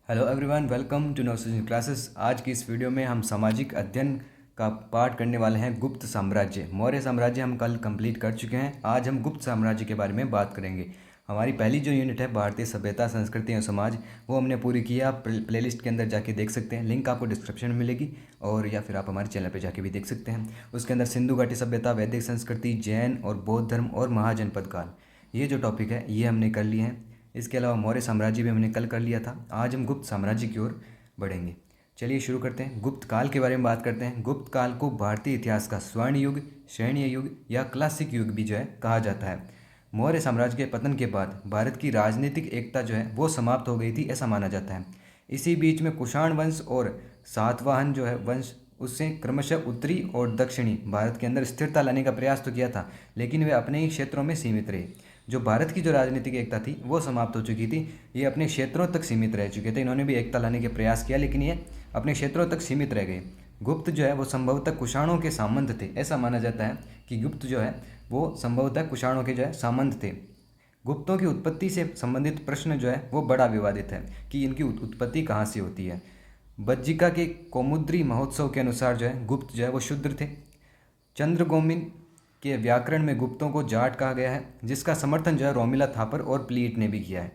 Hello everyone, welcome to knowledge classes. आज की इस वीडियो में हम सामाजिक अध्ययन का पाठ करने वाले हैं। गुप्त साम्राज्य, मौर्य साम्राज्य हम कल कंप्लीट कर चुके हैं। आज हम गुप्त साम्राज्य के बारे में बात करेंगे। हमारी पहली जो यूनिट है भारतीय सभ्यता, संस्कृति और समाज, वो हमने पूरी की है। आप प्लेलिस्ट के अंदर जाके देख सकते हैं, लिंक आपको डिस्क्रिप्शन में मिलेगी, और या फिर आप हमारे चैनल पर जाके भी देख सकते हैं। उसके अंदर सिंधु घाटी सभ्यता, वैदिक संस्कृति, जैन और बौद्ध धर्म और महाजनपद काल, ये जो टॉपिक है ये हमने कर लिए हैं। इसके अलावा मौर्य साम्राज्य भी हमने कल कर लिया था। आज हम गुप्त साम्राज्य की ओर बढ़ेंगे। चलिए शुरू करते हैं। गुप्त काल के बारे में बात करते हैं। गुप्त काल को भारतीय इतिहास का स्वर्ण युग, शैण्य युग या क्लासिक युग भी जो है कहा जाता है। मौर्य साम्राज्य के पतन के बाद भारत की राजनीतिक एकता जो है वो समाप्त हो गई थी, ऐसा माना जाता है। इसी बीच में कुषाण वंश और सातवाहन जो है वंश, उससे क्रमशः उत्तरी और दक्षिणी भारत के अंदर स्थिरता लाने का प्रयास तो किया था, लेकिन वे अपने ही क्षेत्रों में सीमित रहे। जो भारत की जो राजनीतिक एकता थी वो समाप्त हो चुकी थी। ये अपने क्षेत्रों तक सीमित रह चुके थे। इन्होंने भी एकता लाने के प्रयास किया, लेकिन ये अपने क्षेत्रों तक सीमित रह गए। गुप्त जो है वो संभवतः कुषाणों के सामंत थे। ऐसा माना जाता है कि गुप्त जो है वो संभवतः कुषाणों के जो है सामंत थे। गुप्तों की उत्पत्ति से संबंधित प्रश्न जो है वो बड़ा विवादित है कि इनकी उत्पत्ति कहाँ से होती है। बज्जिका के कौमुद्री महोत्सव के अनुसार जो है गुप्त जो है वो शूद्र थे। चंद्रगोमिन के व्याकरण में गुप्तों को जाट कहा गया है, जिसका समर्थन जो है रोमिला थापर और प्लीट ने भी किया है।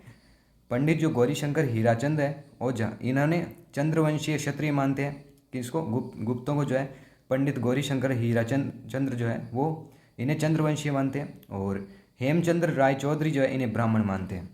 पंडित जो गौरीशंकर हीराचंद है ओझा, इन्होंने चंद्रवंशीय क्षत्रिय मानते हैं कि इसको गुप्तों को जो है पंडित गौरीशंकर हीराचंद्र जो है वो इन्हें चंद्रवंशीय मानते हैं, और हेमचंद्र राय चौधरी जो है इन्हें ब्राह्मण मानते हैं।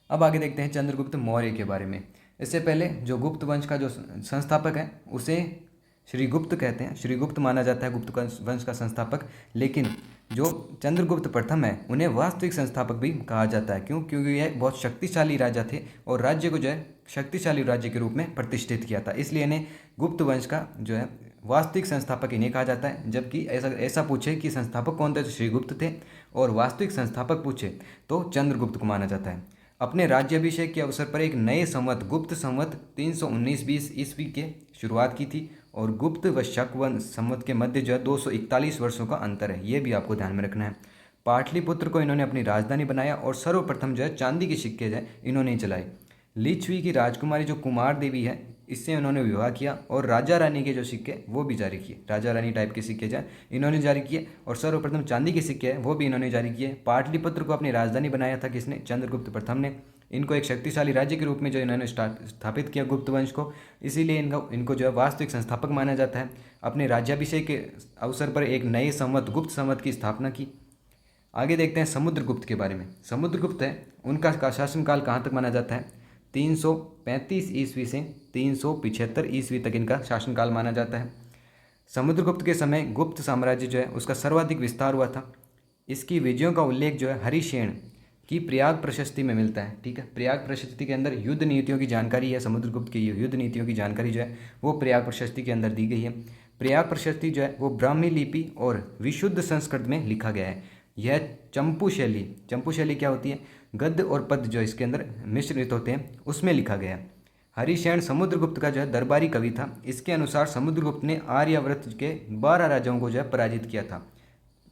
अब आगे देखते हैं चंद्रगुप्त मौर्य के बारे में। इससे पहले जो गुप्त वंश का जो संस्थापक है उसे श्रीगुप्त कहते हैं। श्रीगुप्त माना जाता है गुप्त वंश का संस्थापक, लेकिन जो चंद्रगुप्त प्रथम है उन्हें वास्तविक संस्थापक भी कहा जाता है। क्यों? क्योंकि यह बहुत शक्तिशाली राजा थे और राज्य को जो है शक्तिशाली राज्य के रूप में प्रतिष्ठित किया था, इसलिए इन्हें गुप्त वंश का जो है वास्तविक संस्थापक इन्हें कहा जाता है। जबकि ऐसा ऐसा पूछे कि संस्थापक कौन थे तो श्रीगुप्त थे, और वास्तविक संस्थापक पूछे तो चंद्रगुप्त को माना जाता है। अपने राज्याभिषेक के अवसर पर एक नए संवत गुप्त संवत 319-20 ईस्वी के शुरुआत की थी, और गुप्त व शक संवत के मध्य जो है 241 वर्षों का अंतर है, ये भी आपको ध्यान में रखना है। पाटलिपुत्र को इन्होंने अपनी राजधानी बनाया, और सर्वप्रथम जो है चांदी के सिक्के जो है इन्होंने ही चलाए। लिच्छवी की राजकुमारी जो कुमार देवी है, इससे उन्होंने विवाह किया, और राजा रानी के जो सिक्के वो भी जारी किए। राजा रानी टाइप के सिक्के जो इन्होंने जारी किए, और सर्वप्रथम चांदी के सिक्के हैं वो भी इन्होंने जारी किए। पाटलिपुत्र को अपनी राजधानी बनाया था किसने? चंद्रगुप्त प्रथम ने। इनको एक शक्तिशाली राज्य के रूप में जो इन्होंने स्थापित किया गुप्त वंश को, इसीलिए इनको जो है वास्तविक संस्थापक माना जाता है। अपने राज्याभिषेक के अवसर पर एक नए संवत गुप्त संवत की स्थापना की। आगे देखते हैं समुद्रगुप्त के बारे में। समुद्रगुप्त है, उनका शासनकाल कहाँ तक माना जाता है? 335 ईस्वी से 375 ईस्वी तक इनका शासनकाल माना जाता है। समुद्रगुप्त के समय गुप्त साम्राज्य जो है उसका सर्वाधिक विस्तार हुआ था। इसकी विजयों का उल्लेख जो है हरिशेन की प्रयाग प्रशस्ति में मिलता है। ठीक है, प्रयाग प्रशस्ति के अंदर युद्ध नीतियों की जानकारी है। समुद्रगुप्त की युद्ध नीतियों की जानकारी जो है वो प्रयाग प्रशस्ति के अंदर दी गई है। प्रयाग प्रशस्ति जो है वो ब्राह्मी लिपि और विशुद्ध संस्कृत में लिखा गया है। यह चंपू शैली क्या होती है? गद्य और पद्य जो इसके अंदर मिश्रित होते हैं, उसमें लिखा गया है। हरिशेन समुद्रगुप्त का जो है दरबारी कवि था। इसके अनुसार समुद्रगुप्त ने आर्यावर्त के 12 राजाओं को जो है पराजित किया था।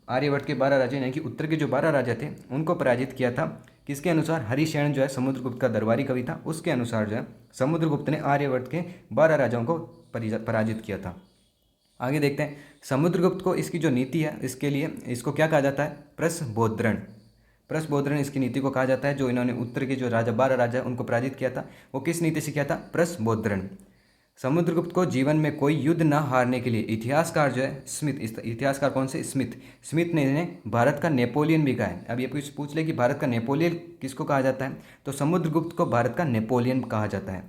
आर्यावर्त के 12 राजा यानी कि उत्तर के जो 12 राजा थे उनको पराजित किया था। किसके अनुसार? हरिशेन जो है समुद्रगुप्त का दरबारी कवि था, उसके अनुसार जो है समुद्रगुप्त ने आर्यावर्त के 12 राजाओं को पराजित किया था। आगे देखते हैं समुद्रगुप्त को इसकी जो नीति है इसके लिए इसको क्या कहा जाता है? प्रसबोधरण इसकी नीति को कहा जाता है। जो इन्होंने उत्तर के जो 12 राजा उनको पराजित किया था, वो किस नीति से किया था? प्रसबोधरण। समुद्रगुप्त को जीवन में कोई युद्ध न हारने के लिए इतिहासकार जो है स्मिथ, इतिहासकार कौन से? स्मिथ ने इन्हें भारत का नेपोलियन भी कहा है। अब ये कुछ पूछ ले कि भारत का नेपोलियन किसको कहा जाता है, तो समुद्रगुप्त को भारत का नेपोलियन कहा जाता है।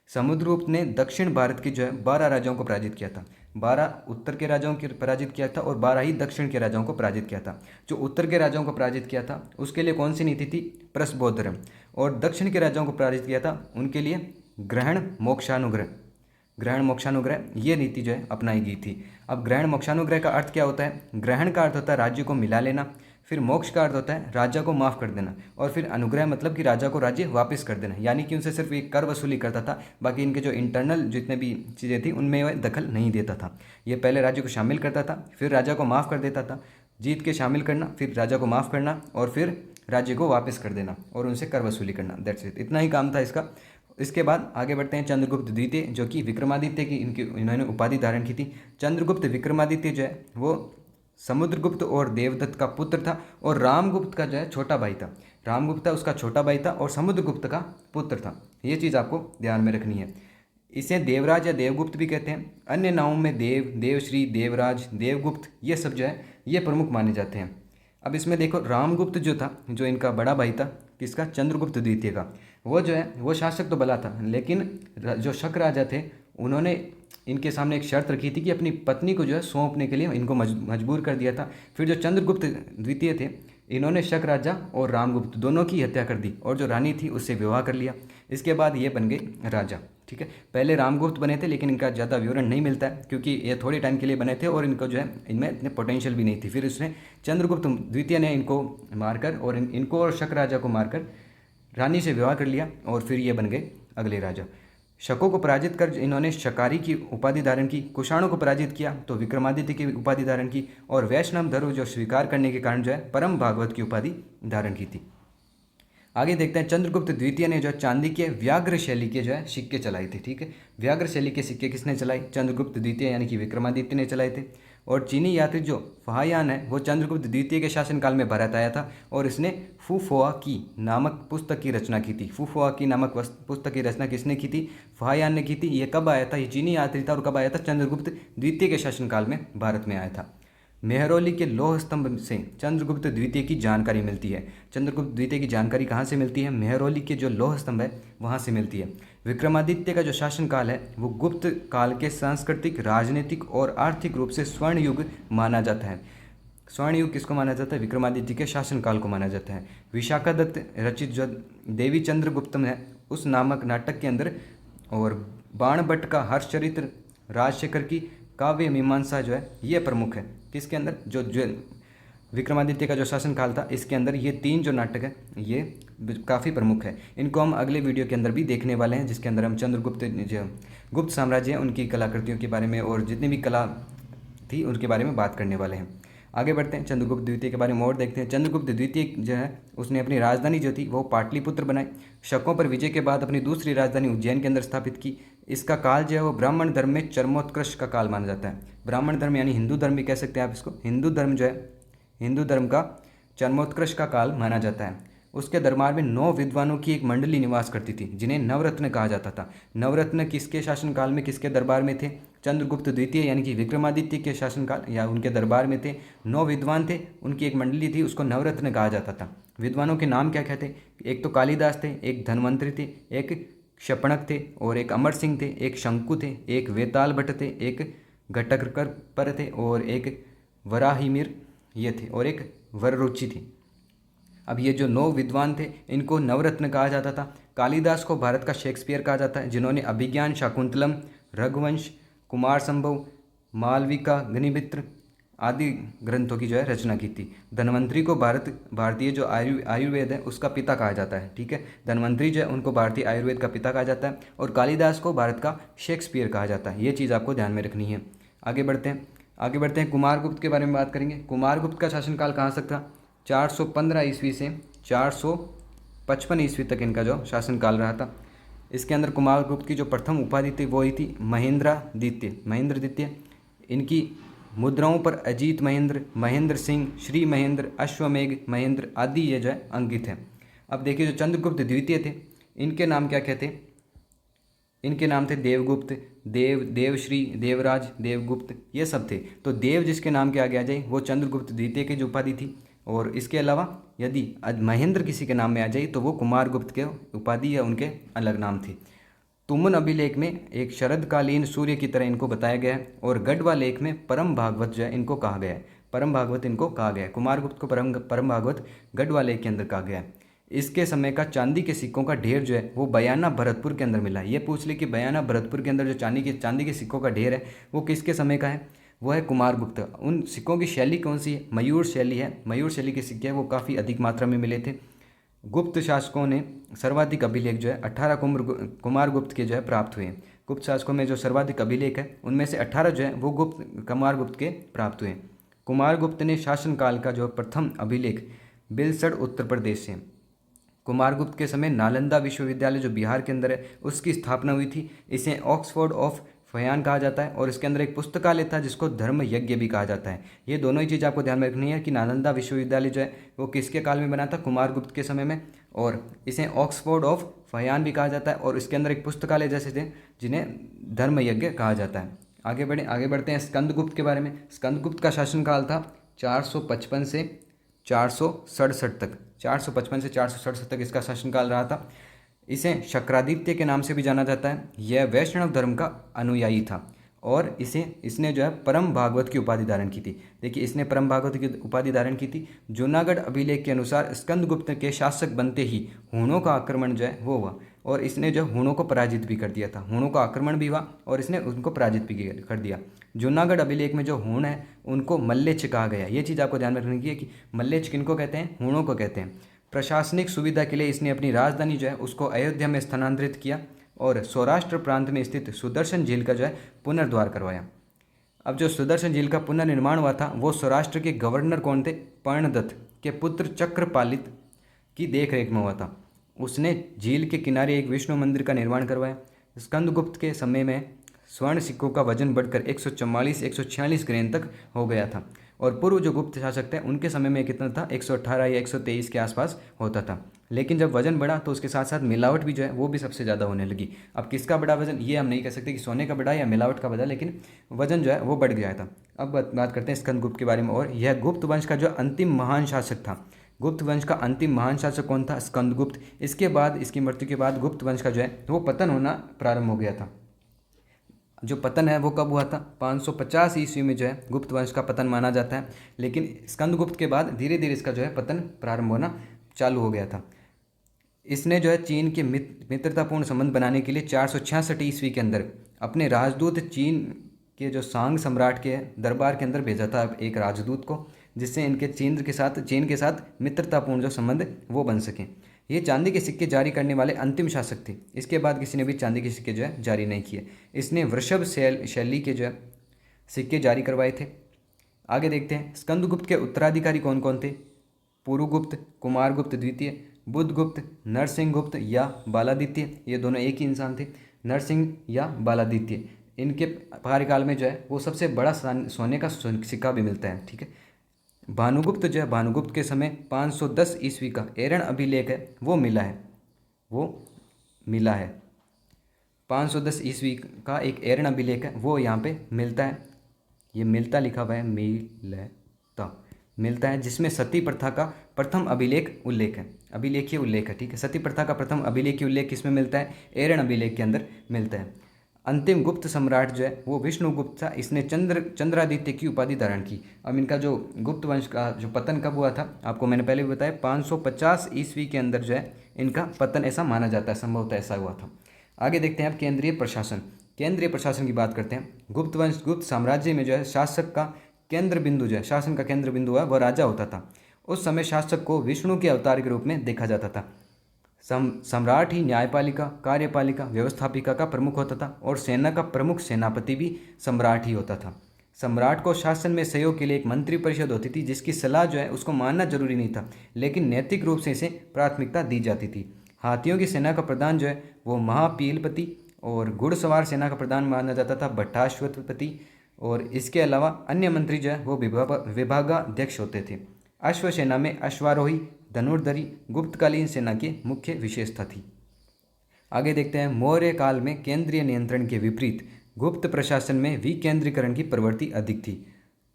समुद्रगुप्त ने दक्षिण भारत के जो है 12 राजाओं को पराजित किया था। 12 उत्तर के राजाओं को पराजित किया था, और 12 ही दक्षिण के राजाओं को पराजित किया था। जो उत्तर के राजाओं को पराजित किया था उसके लिए कौन सी नीति थी? प्रसबोधरण। और दक्षिण के राजाओं को पराजित किया था उनके लिए ग्रहण मोक्षानुग्रह ये नीति जो है अपनाई गई थी। अब ग्रहण मोक्षानुग्रह का अर्थ क्या होता है? ग्रहण का अर्थ होता है राज्य को मिला लेना, फिर मोक्ष का अर्थ होता है राजा को माफ़ कर देना, और फिर अनुग्रह मतलब कि राजा को राज्य वापस कर देना, यानी कि उनसे सिर्फ एक कर वसूली करता था, बाकी इनके जो इंटरनल जितने भी चीज़ें थी उनमें वह दखल नहीं देता था। ये पहले राज्य को शामिल करता था, फिर राजा को माफ़ कर देता था, जीत के शामिल करना, फिर राजा को माफ़ करना, और फिर राज्य को वापस कर देना और उनसे कर वसूली करना। दैट्स इट, इतना ही काम था इसका। इसके बाद आगे बढ़ते हैं चंद्रगुप्त द्वितीय, जो कि विक्रमादित्य की इन्होंने उपाधि धारण की थी। चंद्रगुप्त विक्रमादित्य जो है वो समुद्रगुप्त और देवदत्त का पुत्र था, और रामगुप्त का जो है छोटा भाई था। रामगुप्त था उसका छोटा भाई था, और समुद्रगुप्त का पुत्र था। ये चीज़ आपको ध्यान में रखनी है। इसे देवराज या देवगुप्त भी कहते हैं। अन्य नामों में देव, देवश्री, देवराज, देवगुप्त ये सब जो है ये प्रमुख माने जाते हैं। अब इसमें देखो, रामगुप्त जो था, जो इनका बड़ा भाई था किसका, चंद्रगुप्त द्वितीय का, वो जो है वो शासक तो भला था, लेकिन जो शक राजा थे उन्होंने इनके सामने एक शर्त रखी थी कि अपनी पत्नी को जो है सौंपने के लिए इनको मजबूर कर दिया था। फिर जो चंद्रगुप्त द्वितीय थे, इन्होंने शक राजा और रामगुप्त दोनों की हत्या कर दी, और जो रानी थी उससे विवाह कर लिया। इसके बाद ये बन गए राजा। ठीक है, पहले रामगुप्त बने थे, लेकिन इनका ज़्यादा विवरण नहीं मिलता है, क्योंकि ये थोड़े टाइम के लिए बने थे और इनको जो है इनमें इतने पोटेंशियल भी नहीं थी। फिर उसने चंद्रगुप्त द्वितीय ने इनको मारकर और इनको और शक राजा को मारकर रानी से विवाह कर लिया, और फिर ये बन गए अगले राजा। शकों को पराजित कर इन्होंने शकारी की उपाधि धारण की, कुषाणों को पराजित किया तो विक्रमादित्य की उपाधि धारण की, और वैष्णव धर्म जो स्वीकार करने के कारण जो है परम भागवत की उपाधि धारण की थी। आगे देखते हैं, चंद्रगुप्त द्वितीय ने जो है चांदी के व्याघ्र शैली के जो है सिक्के चलाए थे। ठीक है, व्याघ्र शैली के सिक्के किसने चलाए, चंद्रगुप्त द्वितीय यानी कि विक्रमादित्य ने चलाए थे। और चीनी यात्री जो फाहियान है वो चंद्रगुप्त द्वितीय के शासनकाल में भारत आया था, और इसने फुफुआ की नामक पुस्तक की रचना की थी। फुफुआ की नामक पुस्तक की रचना किसने की थी, फाहियान ने की थी। ये कब आया था, ये चीनी यात्री था, और कब आया था, चंद्रगुप्त द्वितीय के शासनकाल में भारत में आया था। मेहरौली के लौह स्तंभ से चंद्रगुप्त द्वितीय की जानकारी मिलती है। चंद्रगुप्त द्वितीय की जानकारी कहाँ से मिलती है, मेहरौली के जो लौह स्तंभ है वहाँ से मिलती है। विक्रमादित्य का जो शासनकाल है वो गुप्त काल के सांस्कृतिक, राजनीतिक और आर्थिक रूप से स्वर्ण युग माना जाता है। स्वर्ण युग किसको माना जाता है, विक्रमादित्य के शासनकाल को माना जाता है। विशाखा दत्त रचित जो देवी चंद्रगुप्तम है उस नामक नाटक के अंदर, और बाण भट्ट का हर्षचरित्र, राजशेखर की काव्य मीमांसा जो है ये प्रमुख है। किसके अंदर, जो विक्रमादित्य का जो शासनकाल था इसके अंदर ये तीन जो नाटक है ये काफ़ी प्रमुख है। इनको हम अगले वीडियो के अंदर भी देखने वाले हैं, जिसके अंदर हम चंद्रगुप्त जो गुप्त साम्राज्य है उनकी कलाकृतियों के बारे में और जितनी भी कला थी उनके बारे में बात करने वाले हैं। आगे बढ़ते हैं, चंद्रगुप्त द्वितीय के बारे में और देखते हैं। चंद्रगुप्त द्वितीय जो है उसने अपनी राजधानी जो थी वो पाटलिपुत्र बनाई। शकों पर विजय के बाद अपनी दूसरी राजधानी उज्जैन के अंदर स्थापित की। इसका काल जो है वो ब्राह्मण धर्म में चरमोत्कर्ष का काल माना जाता है। ब्राह्मण धर्म यानी हिंदू धर्म भी कह सकते हैं आप इसको। हिंदू धर्म जो है, हिंदू धर्म का चरमोत्कर्ष का काल माना जाता है। उसके दरबार में 9 विद्वानों की एक मंडली निवास करती थी, जिन्हें नवरत्न कहा जाता था। नवरत्न किसके शासनकाल में किसके दरबार में थे, चंद्रगुप्त द्वितीय यानी कि विक्रमादित्य के शासनकाल या उनके दरबार में थे। 9 विद्वान थे, उनकी एक मंडली थी, उसको नवरत्न कहा जाता था। विद्वानों के नाम क्या क्या थे, एक तो कालिदास थे, एक धन्वंतरि थे, एक क्षपणक थे, और एक अमर सिंह थे, एक शंकु थे, एक वेताल भट्ट थे, एक घटकर पर थे, और एक वराहिमिर ये थे, और एक वररुचि थी। अब ये जो 9 विद्वान थे इनको नवरत्न कहा जाता था। कालिदास को भारत का शेक्सपियर कहा जाता है, जिन्होंने अभिज्ञान शाकुंतलम, रघुवंश, कुमार संभव, मालविका, अग्निमित्र आदि ग्रंथों की जो है रचना की थी। धन्वंतरि को भारतीय जो आयुर्वेद है उसका पिता कहा जाता है। ठीक है, धन्वंतरि जो है उनको भारतीय आयुर्वेद का पिता कहा जाता है, और कालिदास को भारत का शेक्सपियर कहा जाता है। ये चीज़ आपको ध्यान में रखनी है। आगे बढ़ते हैं, कुमारगुप्त के बारे में बात करेंगे। कुमारगुप्त का शासनकाल कहाँ तक था, 415 ईस्वी से 455 ईस्वी तक इनका जो शासनकाल रहा था। इसके अंदर कुमारगुप्त की जो प्रथम उपाधि थी वो ही थी महेंद्रद्वितीय। इनकी मुद्राओं पर अजीत महेंद्र, महेंद्र सिंह, श्री महेंद्र, अश्वमेघ महेंद्र आदि ये जो है अंकित है। अब देखिए, जो चंद्रगुप्त द्वितीय थे इनके नाम क्या क्या थे, इनके नाम थे देवगुप्त, देवश्री, देवराज, देवगुप्त ये सब थे। तो देव जिसके नाम के आगे आ जाए वो चंद्रगुप्त द्वितीय की जो उपाधि थी, और इसके अलावा यदि महेंद्र किसी के नाम में आ जाए तो वो कुमारगुप्त के उपाधि या उनके अलग नाम थी। तुमुन अभिलेख में एक शरदकालीन सूर्य की तरह इनको बताया गया है, और गढ़वा लेख में परम भागवत जो है इनको कहा गया है। परम भागवत इनको कहा गया है, कुमारगुप्त को परम भागवत गढ़वा लेख के अंदर कहा गया है। इसके समय का चांदी के सिक्कों का ढेर जो है वो बयाना भरतपुर के अंदर मिला है। ये पूछ ले कि बयाना भरतपुर के अंदर जो चांदी के सिक्कों का ढेर है वो किसके समय का है, वो है कुमारगुप्त। उन सिक्कों की शैली कौन सी है, मयूर शैली है। मयूर शैली के सिक्के हैं वो काफ़ी अधिक मात्रा में मिले थे। गुप्त शासकों ने सर्वाधिक अभिलेख जो है 18 कुमारगुप्त के जो है प्राप्त हुए हैं। गुप्त शासकों में जो सर्वाधिक अभिलेख है उनमें से 18 जो है वो कुमारगुप्त के प्राप्त हुए हैं। कुमारगुप्त ने शासनकाल का जो प्रथम अभिलेख बिलसड़ उत्तर प्रदेश से कुमारगुप्त के समय नालंदा विश्वविद्यालय जो बिहार के अंदर है उसकी स्थापना हुई थी। इसे ऑक्सफोर्ड ऑफ फयान कहा जाता है और इसके अंदर एक पुस्तकालय था जिसको धर्म यज्ञ भी कहा जाता है। ये दोनों ही चीज़ आपको ध्यान में रखनी है कि नालंदा विश्वविद्यालय जो है वो किसके काल में बना था, कुमारगुप्त के समय में, और इसे ऑक्सफोर्ड ऑफ फयान भी कहा जाता है और इसके अंदर एक पुस्तकालय जैसे थे जिन्हें धर्म यज्ञ कहा जाता है। आगे बढ़ते हैं स्कंदगुप्त के बारे में। स्कंदगुप्त का शासनकाल था 455 से 467 तक। 455 से 467 तक इसका शासनकाल रहा था। इसे शक्रादित्य के नाम से भी जाना जाता है। यह वैष्णव धर्म का अनुयायी था और इसने जो है परम भागवत की उपाधि धारण की थी। देखिए, इसने परम भागवत की उपाधि धारण की थी। जूनागढ़ अभिलेख के अनुसार स्कंदगुप्त के शासक बनते ही हूणों का आक्रमण जो है वो हुआ और इसने जो हूणों को पराजित भी कर दिया था। हूणों का आक्रमण भी हुआ और इसने उनको पराजित भी कर दिया। जूनागढ़ अभिलेख में जो हूण है उनको मल्लेच्छ कहा गया। ये चीज़ आपको ध्यान में रखनी है कि मल्लेच्छ किनको कहते हैं, हूणों को कहते हैं। प्रशासनिक सुविधा के लिए इसने अपनी राजधानी जो है उसको अयोध्या में स्थानांतरित किया और सौराष्ट्र प्रांत में स्थित सुदर्शन झील का जो है पुनर्द्वार करवाया। अब जो सुदर्शन झील का पुनर्निर्माण हुआ था वो सौराष्ट्र के गवर्नर कौन थे, पर्णदत्त के पुत्र चक्रपालित की देखरेख में हुआ था। उसने झील के किनारे एक विष्णु मंदिर का निर्माण करवाया। स्कंदगुप्त के समय में स्वर्ण सिक्कों का वजन बढ़कर 144-146 ग्रेन तक हो गया था और पूर्व जो गुप्त शासक थे उनके समय में कितना था, 118 या 123 के आसपास होता था। लेकिन जब वजन बढ़ा तो उसके साथ साथ मिलावट भी जो है वो भी सबसे ज़्यादा होने लगी। अब किसका बड़ा वजन, ये हम नहीं कह सकते कि सोने का बड़ा या मिलावट का बड़ा, लेकिन वजन जो है वो बढ़ गया था। अब बात करते हैं स्कंदगुप्त के बारे में। और यह गुप्त वंश का जो अंतिम महान शासक था। गुप्त वंश का अंतिम महान शासक कौन था, स्कंदगुप्त। इसके बाद, इसकी मृत्यु के बाद गुप्त वंश का जो है वो पतन होना प्रारंभ हो गया था। जो पतन है वो कब हुआ था, 550 ईस्वी में जो है गुप्त वंश का पतन माना जाता है। लेकिन स्कंदगुप्त के बाद धीरे धीरे इसका जो है पतन प्रारंभ होना चालू हो गया था। इसने जो है चीन के मित्रतापूर्ण संबंध बनाने के लिए 466 ईस्वी के अंदर अपने राजदूत चीन के जो सांग सम्राट के दरबार के अंदर भेजा था एक राजदूत को, जिससे इनके चीन के साथ मित्रतापूर्ण जो संबंध वो बन सकें। ये चांदी के सिक्के जारी करने वाले अंतिम शासक थे। इसके बाद किसी ने भी चांदी के सिक्के जो है जारी नहीं किए। इसने वृषभ शैली के जो है सिक्के जारी करवाए थे। आगे देखते हैं स्कंदगुप्त के उत्तराधिकारी कौन कौन थे। पुरुगुप्त, कुमारगुप्त द्वितीय, बुधगुप्त, नरसिंहगुप्त या बालादित्य, ये दोनों एक ही इंसान थे, नरसिंह या बालादित्य। इनके कार्यकाल में जो है वो सबसे बड़ा सोने का सिक्का भी मिलता है। ठीक है, भानुगुप्त जो है, भानुगुप्त के समय 510 ईस्वी का एरण अभिलेख है वो मिला है 510 ईस्वी का एक एरण अभिलेख है वो यहाँ पे मिलता है। ये मिलता लिखा हुआ है, मिलता है, जिसमें सती प्रथा का प्रथम अभिलेखीय उल्लेख है। ठीक है, सती प्रथा का प्रथम अभिलेखीय उल्लेख किसमें मिलता है, एरण अभिलेख के अंदर मिलता है। अंतिम गुप्त सम्राट जो है वो विष्णुगुप्त था। इसने चंद्रादित्य की उपाधि धारण की। अब इनका जो गुप्त वंश का जो पतन कब हुआ था, आपको मैंने पहले भी बताया, 550 ईस्वी के अंदर जो है इनका पतन ऐसा माना जाता है, संभवतः ऐसा हुआ था। आगे देखते हैं अब केंद्रीय प्रशासन की बात करते हैं। गुप्त साम्राज्य में जो है शासक का केंद्र बिंदु जो है, शासन का केंद्र बिंदु है वह राजा होता था। उस समय शासक को विष्णु के अवतार के रूप में देखा जाता था। सम्राट ही न्यायपालिका, कार्यपालिका, व्यवस्थापिका का प्रमुख होता था और सेना का प्रमुख सेनापति भी सम्राट ही होता था। सम्राट को शासन में सहयोग के लिए एक मंत्री परिषद होती थी जिसकी सलाह जो है उसको मानना जरूरी नहीं था, लेकिन नैतिक रूप से इसे प्राथमिकता दी जाती थी। हाथियों की सेना का प्रधान जो है वो महापीलपति और घुड़सवार सेना का प्रधान माना जाता था भट्टाश्वपति, और इसके अलावा अन्य मंत्री जो है वो विभागाध्यक्ष होते थे। अश्वसेना में अश्वारोही, धनुर्धरी गुप्तकालीन सेना की मुख्य विशेषता थी। आगे देखते हैं मौर्य काल में केंद्रीय नियंत्रण के विपरीत गुप्त प्रशासन में विकेंद्रीकरण की प्रवृत्ति अधिक थी।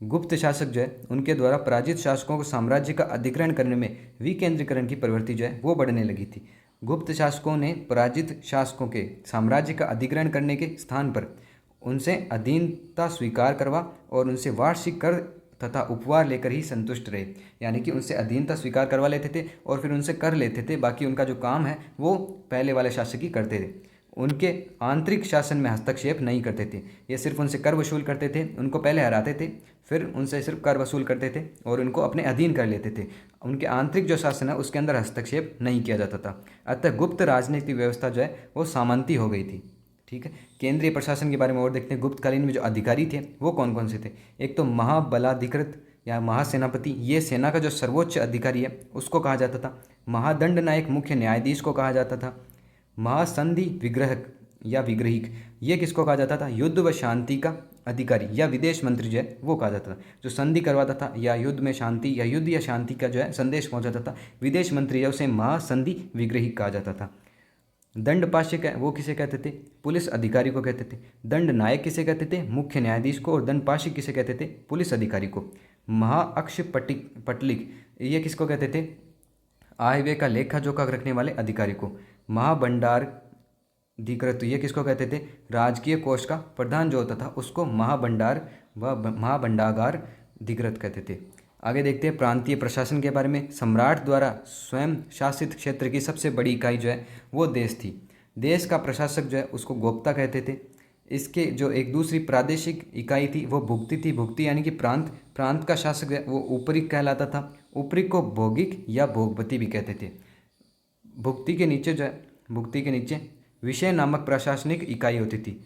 गुप्त शासक जो है उनके द्वारा पराजित शासकों को साम्राज्य का अधिग्रहण करने में विकेंद्रीकरण की प्रवृत्ति जो है वो बढ़ने लगी थी। गुप्त शासकों ने पराजित शासकों के साम्राज्य का अधिग्रहण करने के स्थान पर उनसे अधीनता स्वीकार करवा और उनसे वार्षिक कर तथा उपहार लेकर ही संतुष्ट रहे। यानी कि उनसे अधीनता स्वीकार करवा लेते थे और फिर उनसे कर लेते थे, बाकी उनका जो काम है वो पहले वाले शासक ही करते थे। उनके आंतरिक शासन में हस्तक्षेप नहीं करते थे। ये सिर्फ उनसे कर वसूल करते थे, उनको पहले हराते थे, फिर उनसे सिर्फ कर वसूल करते थे और उनको अपने अधीन कर लेते थे। उनके आंतरिक जो शासन है उसके अंदर हस्तक्षेप नहीं किया जाता था। अतः गुप्त राजनीतिक व्यवस्था जो है वो सामंती हो गई थी। ठीक है, केंद्रीय प्रशासन के बारे में और देखते हैं। गुप्तकालीन में जो अधिकारी थे वो कौन कौन से थे। एक तो महाबलाधिकृत या महासेनापति, ये सेना का जो सर्वोच्च अधिकारी है उसको कहा जाता था। महादंड नायक मुख्य न्यायाधीश को कहा जाता था। महासंधि विग्रहक या विग्रहिक ये किसको कहा जाता था? युद्ध व शांति का अधिकारी या विदेश मंत्री जो है वो कहा जाता था। जो संधि करवाता था या युद्ध में शांति या युद्ध या शांति का जो है संदेश पहुंचाता था, विदेश मंत्री है उसे महासंधि विग्रहिक कहा जाता था। दंडपाशक वो किसे कहते थे? पुलिस अधिकारी को कहते थे। दंड नायक किसे कहते थे? मुख्य न्यायाधीश को। और दंडपाशक किसे कहते थे? पुलिस अधिकारी को। पटलिक ये किसको कहते थे? आय व्यय का लेखा जोखा रखने वाले अधिकारी को। महाभंडारधिकृत ये किसको कहते थे? राजकीय कोष का प्रधान जो होता था उसको महाभंडागार अधिकृत कहते थे। आगे देखते हैं प्रांतीय प्रशासन के बारे में। सम्राट द्वारा स्वयं शासित क्षेत्र की सबसे बड़ी इकाई जो है वो देश थी। देश का प्रशासक जो है उसको गोप्ता कहते थे। इसके जो एक दूसरी प्रादेशिक इकाई थी वो भुक्ति थी। भुक्ति यानी कि प्रांत का शासक है वो उपरिक कहलाता था। उपरिक को भौगिक या भोगपति भी कहते थे। भुक्ति के नीचे विषय नामक प्रशासनिक इकाई होती थी।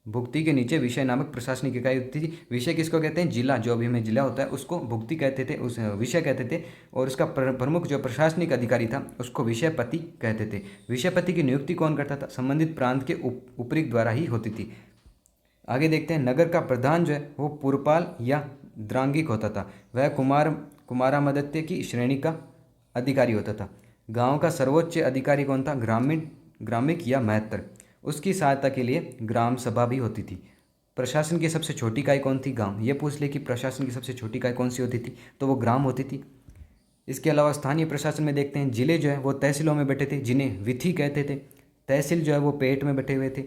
भुक्ति के नीचे विषय नामक प्रशासनिक इकाई होती थी। विषय किसको कहते हैं? जिला, जो अभी में जिला होता है उसको भुक्ति कहते थे, उस विषय कहते थे। और उसका प्रमुख जो प्रशासनिक अधिकारी था उसको विषयपति कहते थे। विषयपति की नियुक्ति कौन करता था? संबंधित प्रांत के उपरिक द्वारा ही होती थी। आगे देखते हैं नगर का प्रधान जो है वो पुरपाल या द्रांगिक होता था। वह कुमारामदत्य की श्रेणी का अधिकारी होता था। गाँव का सर्वोच्च अधिकारी कौन था? ग्रामिक या महत्तर। उसकी सहायता के लिए ग्राम सभा भी होती थी। प्रशासन की सबसे छोटी इकाई कौन थी? गांव। ये पूछ ले कि प्रशासन की सबसे छोटी इकाई कौन सी होती थी, तो वो ग्राम होती थी। इसके अलावा स्थानीय प्रशासन में देखते हैं जिले जो है वो तहसीलों में बैठे थे जिन्हें विथि कहते थे। तहसील जो है वो पेट में बैठे हुए थे।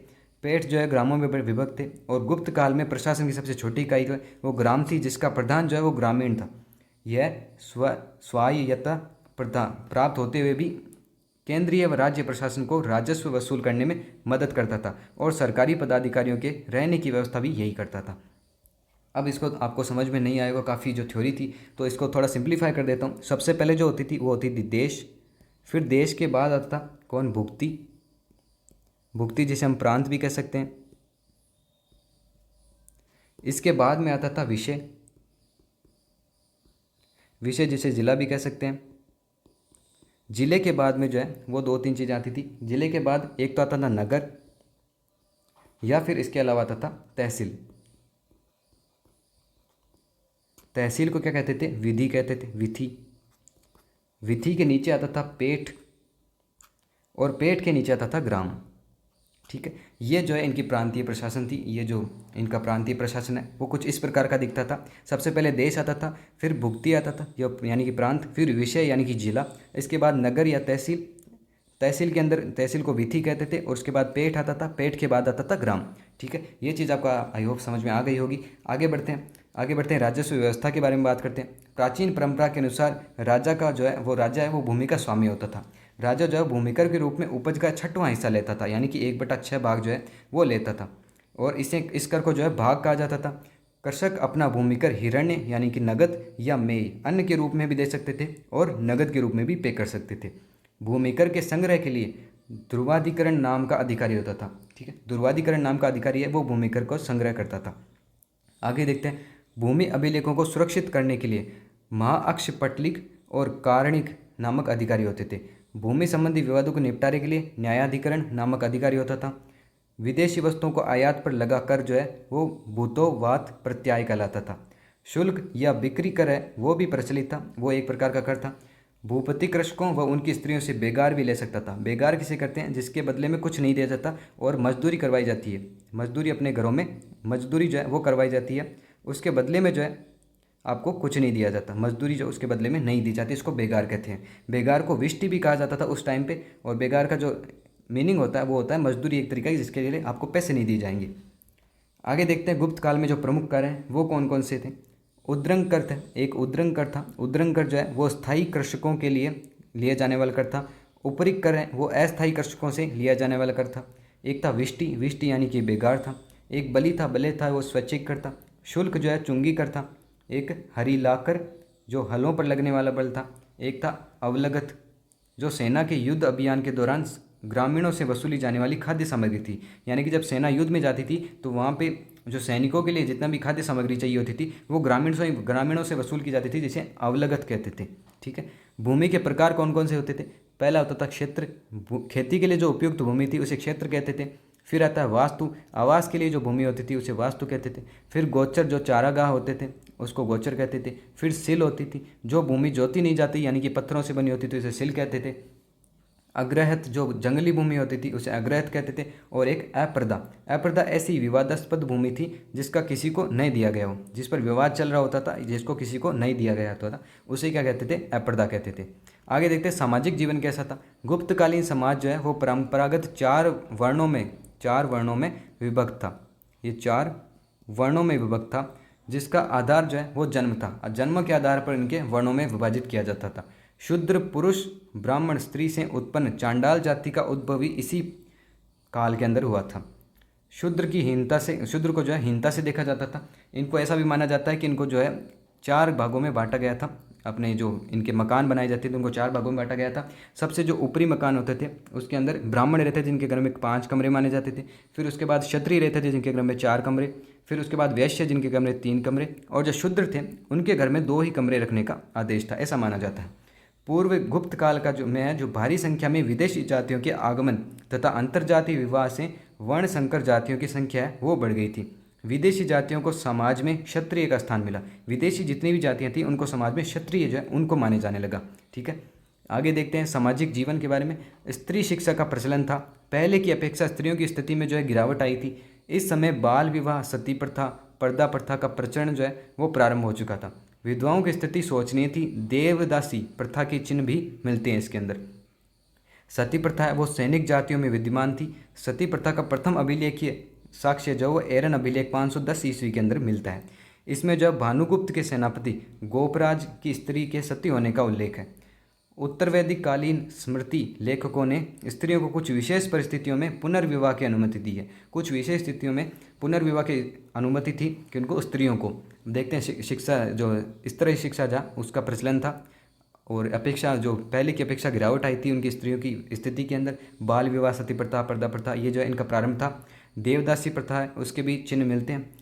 पेट जो है ग्रामों में विभक्त थे। और गुप्त काल में प्रशासन की सबसे छोटी इकाई जो है वो ग्राम थी, जिसका प्रधान जो है वो ग्रामीण था। यह स्वायत्तता प्राप्त होते हुए भी केंद्रीय व राज्य प्रशासन को राजस्व वसूल करने में मदद करता था और सरकारी पदाधिकारियों के रहने की व्यवस्था भी यही करता था। अब इसको आपको समझ में नहीं आएगा, काफ़ी जो थ्योरी थी, तो इसको थोड़ा सिंप्लीफाई कर देता हूँ। सबसे पहले जो होती थी वो होती थी देश। फिर देश के बाद आता था कौन? भुक्ति। भुक्ति जिसे हम प्रांत भी कह सकते हैं। इसके बाद में आता था विषय। विषय जिसे जिला भी कह सकते हैं। जिले के बाद में जो है वो 2-3 चीज़ें आती थी। जिले के बाद एक तो आता था नगर, या फिर इसके अलावा आता था तहसील। तहसील को क्या कहते थे? विधि कहते थे, विधि। विधि के नीचे आता था पेट, और पेट के नीचे आता था ग्राम। ठीक है, ये जो है इनकी प्रांतीय प्रशासन थी। ये जो इनका प्रांतीय प्रशासन है वो कुछ इस प्रकार का दिखता था। सबसे पहले देश आता था, फिर भुक्ति आता था यानी कि प्रांत, फिर विषय यानी कि जिला, इसके बाद नगर या तहसील। तहसील के अंदर तहसील को विधि कहते थे, और उसके बाद पेट आता था, पेट के बाद आता था ग्राम। ठीक है, ये चीज़ आपका आई होप समझ में आ गई होगी। आगे बढ़ते हैं राजस्व व्यवस्था के बारे में बात करते हैं। प्राचीन परंपरा के अनुसार राजा का जो है वो भूमि का स्वामी होता था। राजा जो है भूमिकर के रूप में उपज का 6वां हिस्सा लेता था, यानी कि 1/6 भाग जो है वो लेता था, और इस कर को जो है भाग कहा जाता था। कृषक अपना भूमिकर हिरण्य यानी कि नगद या मेय अन्न के रूप में भी दे सकते थे, और नगद के रूप में भी पे कर सकते थे। भूमिकर के संग्रह के लिए ध्रुवाधिकरण नाम का अधिकारी होता था। ठीक है, ध्रुवाधिकरण नाम का अधिकारी है वो भूमिकर को संग्रह करता था। आगे देखते हैं भूमि अभिलेखों को सुरक्षित करने के लिए महाअक्षपटलिक और कारणिक नामक अधिकारी होते थे। भूमि संबंधी विवादों को निपटारे के लिए न्यायाधिकरण नामक अधिकारी होता था। विदेशी वस्तुओं को आयात पर लगा कर जो है वो भूतोवात प्रत्याय कहलाता था। शुल्क या बिक्री कर है वो भी प्रचलित था, वो एक प्रकार का कर था। भूपति कृषकों व उनकी स्त्रियों से बेगार भी ले सकता था। बेगार किसे करते हैं? जिसके बदले में कुछ नहीं दिया जाता और मजदूरी करवाई जाती है। मजदूरी अपने घरों में मजदूरी जो है वो करवाई जाती है, उसके बदले में जो है आपको कुछ नहीं दिया जाता। मजदूरी जो उसके बदले में नहीं दी जाती, इसको बेगार कहते हैं। बेगार को विष्टि भी कहा जाता था उस टाइम पे, और बेगार का जो मीनिंग होता है वो होता है मजदूरी एक तरीका की जिसके लिए आपको पैसे नहीं दिए जाएंगे। आगे देखते हैं गुप्त काल में जो प्रमुख कर हैं वो कौन कौन से थे। उद्रंग कर था, एक उद्रंग कर था। उद्रंग कर जो है वो स्थायी कृषकों के लिए जाने वाला कर था। उपरिक कर है वो अस्थायी कृषकों से लिया जाने वाला कर था। एक था विष्टि, विष्टि यानी कि बेगार था। एक बलि था, बले था वो स्वैच्छिक कर था। शुल्क जो है चुंगी कर था। एक हरिलाकर जो हलों पर लगने वाला बल था। एक था अवलगत जो सेना के युद्ध अभियान के दौरान ग्रामीणों से वसूली जाने वाली खाद्य सामग्री थी। यानी कि जब सेना युद्ध में जाती थी तो वहाँ पे जो सैनिकों के लिए जितना भी खाद्य सामग्री चाहिए होती थी वो ग्रामीणों से वसूल की जाती थी, जिसे अवलगत कहते थे। ठीक है। भूमि के प्रकार कौन कौन से होते थे? पहला होता था क्षेत्र, खेती के लिए जो उपयुक्त भूमि थी उसे क्षेत्र कहते थे। फिर आता है वास्तु, आवास के लिए जो भूमि होती थी उसे वास्तु कहते थे। फिर गोचर, जो चारागाह होते थे उसको गोचर कहते थे। फिर सिल होती थी, जो भूमि जोती नहीं जाती यानी कि पत्थरों से बनी होती थी उसे सिल कहते थे। अग्रहत, जो जंगली भूमि होती थी उसे अग्रहत कहते थे। और एक अप्रदा, अप्रदा ऐसी विवादास्पद भूमि थी जिसका किसी को नहीं दिया गया हो, जिस पर विवाद चल रहा होता था, जिसको किसी को नहीं दिया गया होता था, उसे क्या कहते थे? अप्रदा कहते थे। आगे देखते हैं सामाजिक जीवन कैसा था। गुप्तकालीन समाज जो है वो परंपरागत चार वर्णों में विभक्त था। ये 4 वर्णों में विभक्त था, जिसका आधार जो है वो जन्म था। जन्म के आधार पर इनके वर्णों में विभाजित किया जाता था। शूद्र पुरुष, ब्राह्मण स्त्री से उत्पन्न चांडाल जाति का उद्भव भी इसी काल के अंदर हुआ था। शूद्र को जो है हीनता से देखा जाता था। इनको ऐसा भी माना जाता है कि इनको जो है 4 भागों में बांटा गया था। अपने जो इनके मकान बनाए जाते थे उनको 4 भागों में बांटा गया था। सबसे जो ऊपरी मकान होते थे उसके अंदर ब्राह्मण रहते थे जिनके घर में 5 कमरे माने जाते थे। फिर उसके बाद क्षत्रिय रहते थे जिनके घर में 4 कमरे। फिर उसके बाद वैश्य जिनके घर में 3 कमरे। और जो शूद्र थे उनके घर में 2 ही कमरे रखने का आदेश था, ऐसा माना जाता है। पूर्व गुप्त काल का जो भारी संख्या में विदेशी जातियों के आगमन तथा अंतर्जातीय विवाह से वर्ण संकर जातियों की संख्या है वो बढ़ गई थी। विदेशी जातियों को समाज में क्षत्रिय का स्थान मिला। विदेशी जितनी भी जातियां थी उनको समाज में क्षत्रिय जो है उनको माने जाने लगा। ठीक है। आगे देखते हैं सामाजिक जीवन के बारे में। स्त्री शिक्षा का प्रचलन था। पहले की अपेक्षा स्त्रियों की स्थिति में जो है गिरावट आई थी। इस समय बाल विवाह, सती प्रथा, पर्दा प्रथा का प्रचलन जो है वो प्रारंभ हो चुका था। विधवाओं की स्थिति शोचनीय थी। देवदासी प्रथा के चिन्ह भी मिलते हैं इसके अंदर। सती प्रथा है वो सैनिक जातियों में विद्यमान थी। सती प्रथा का प्रथम अभिलेखीय साक्ष्य जो वो एरन अभिलेख 510 ईस्वी के अंदर मिलता है। इसमें जब भानुगुप्त के सेनापति गोपराज की स्त्री के सती होने का उल्लेख है। उत्तर वैदिक कालीन स्मृति लेखकों ने स्त्रियों को कुछ विशेष परिस्थितियों में पुनर्विवाह की अनुमति दी है। कुछ विशेष स्थितियों में पुनर्विवाह की अनुमति थी कि उनको स्त्रियों को देखते हैं। शिक्षा जो इस तरह शिक्षा जहाँ उसका प्रचलन था और अपेक्षा जो पहले की अपेक्षा गिरावट आई थी उनकी स्त्रियों की स्थिति के अंदर। बाल विवाह, सती प्रथा, पर्दा प्रथा ये जो है इनका प्रारंभ था। देवदासी प्रथा है उसके भी चिन्ह मिलते हैं।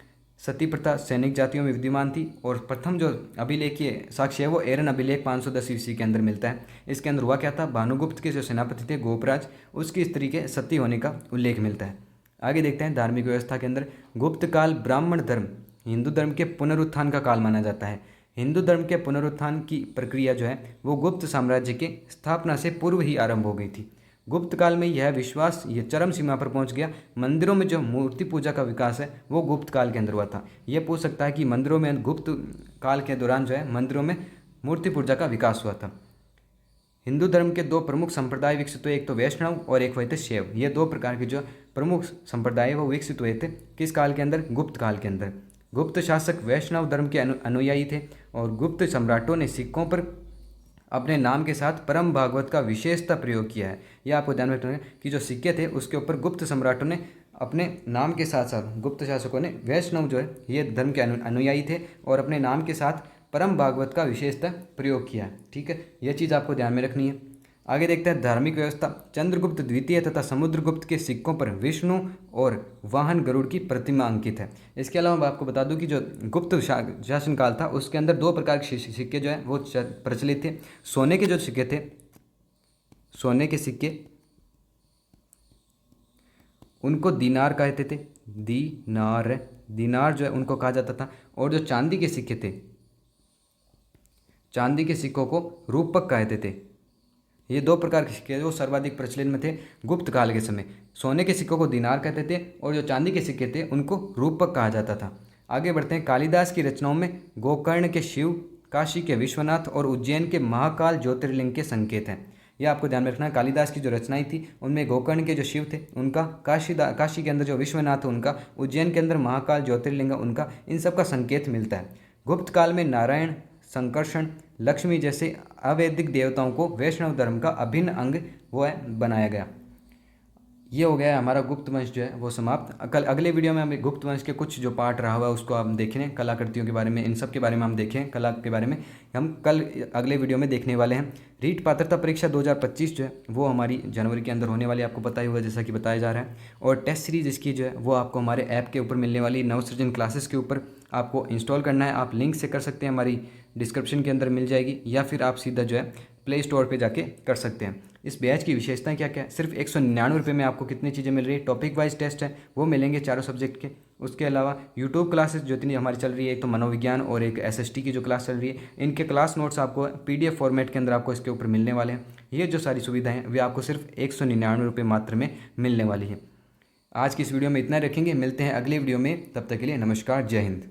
सती प्रथा सैनिक जातियों में विद्यमान थी। और प्रथम जो अभिलेखीय साक्ष्य है वो एरन अभिलेख 510 ईस्वी के अंदर मिलता है। इसके अंदर हुआ क्या था? भानुगुप्त के जो सेनापति थे गोपराज, उसकी स्त्री के सती होने का उल्लेख मिलता है। आगे देखते हैं धार्मिक व्यवस्था के अंदर। गुप्त काल ब्राह्मण धर्म, हिंदू धर्म के पुनरुत्थान का काल माना जाता है। हिंदू धर्म के पुनरुत्थान की प्रक्रिया जो है वो गुप्त साम्राज्य के स्थापना से पूर्व ही आरंभ हो गई थी। गुप्त काल में यह विश्वास ये चरम सीमा पर पहुंच गया। मंदिरों में जो मूर्ति पूजा का विकास है वो गुप्त काल के अंदर हुआ था। ये पूछ सकता है कि मंदिरों में गुप्त काल के दौरान जो है मंदिरों में मूर्ति पूजा का विकास हुआ था। हिंदू धर्म के 2 प्रमुख संप्रदाय विकसित हुए, एक तो वैष्णव और एक हुए थे शैव। ये 2 प्रकार के जो प्रमुख संप्रदाय वो विकसित हुए थे किस काल के अंदर? गुप्त काल के अंदर। गुप्त शासक वैष्णव धर्म के अनुयायी थे और गुप्त सम्राटों ने सिक्कों पर अपने नाम के साथ परम भागवत का विशेषता प्रयोग किया है। यह आपको ध्यान रखना है कि जो सिक्के थे उसके ऊपर गुप्त सम्राटों ने अपने नाम के साथ साथ, गुप्त शासकों ने, वैष्णव जो है ये धर्म के अनुयायी थे और अपने नाम के साथ परम भागवत का विशेषता प्रयोग किया है। ठीक है, यह चीज़ आपको ध्यान में रखनी है। आगे देखते हैं धार्मिक व्यवस्था। चंद्रगुप्त द्वितीय तथा समुद्रगुप्त के सिक्कों पर विष्णु और वाहन गरुड़ की प्रतिमा अंकित है। इसके अलावा मैं आपको बता दूं कि जो गुप्त शासनकाल था उसके अंदर 2 प्रकार के सिक्के जो है वो प्रचलित थे। सोने के जो सिक्के थे, सोने के सिक्के उनको दीनार कहते थे। दीनार जो है उनको कहा जाता था। और जो चांदी के सिक्के थे, चांदी के सिक्कों को रूपक कहते थे। ये 2 प्रकार के सिक्के जो सर्वाधिक प्रचलन में थे गुप्त काल के समय। सोने के सिक्कों को दीनार कहते थे और जो चांदी के सिक्के थे उनको रूपक कहा जाता था। आगे बढ़ते हैं। कालिदास की रचनाओं में गोकर्ण के शिव, काशी के विश्वनाथ और उज्जैन के महाकाल ज्योतिर्लिंग के संकेत हैं। यह आपको ध्यान में रखना है। कालिदास की जो रचनाएं थी उनमें गोकर्ण के जो शिव थे उनका, काशी के अंदर जो विश्वनाथ उनका, उज्जैन के अंदर महाकाल ज्योतिर्लिंग उनका, इन सब का संकेत मिलता है। गुप्त काल में नारायण, संकर्षण, लक्ष्मी जैसे अवैदिक देवताओं को वैष्णव धर्म का अभिन्न अंग वो है बनाया गया। ये हो गया है हमारा गुप्त वंश जो है वो समाप्त। कल अगले वीडियो में हम गुप्त वंश के कुछ जो पार्ट रहा हुआ है उसको हम देखें, कलाकृतियों के बारे में, इन सब के बारे में हम देखें, कला के बारे में हम कल अगले वीडियो में देखने वाले हैं। रीट पात्रता परीक्षा 2025 जो है वो हमारी जनवरी के अंदर होने वाली, आपको पता ही होगा जैसा कि बताया जा रहा है। और टेस्ट सीरीज़ इसकी जो है वो आपको हमारे ऐप के ऊपर मिलने वाली, नवसृजन क्लासेस के ऊपर आपको इंस्टॉल करना है। आप लिंक से कर सकते हैं, हमारी डिस्क्रिप्शन के अंदर मिल जाएगी, या फिर आप सीधा जो है प्ले स्टोर पे जाके कर सकते हैं। इस बैच की विशेषताएं क्या क्या है, सिर्फ 199 रुपये में आपको कितनी चीज़ें मिल रही है। टॉपिक वाइज टेस्ट है वो मिलेंगे चारों सब्जेक्ट के। उसके अलावा यूट्यूब क्लासेस जो इतनी हमारी चल रही है, एक तो मनोविज्ञान और एक एसएसटी की जो क्लास चल रही है, इनके क्लास नोट्स आपको पीडीएफ फॉर्मेट के अंदर आपको इसके ऊपर मिलने वाले हैं। ये जो सारी सुविधाएं हैं वे आपको सिर्फ 199 रुपये मात्र में मिलने वाली है। आज की इस वीडियो में इतना रखेंगे, मिलते हैं अगले वीडियो में, तब तक के लिए नमस्कार, जय हिंद।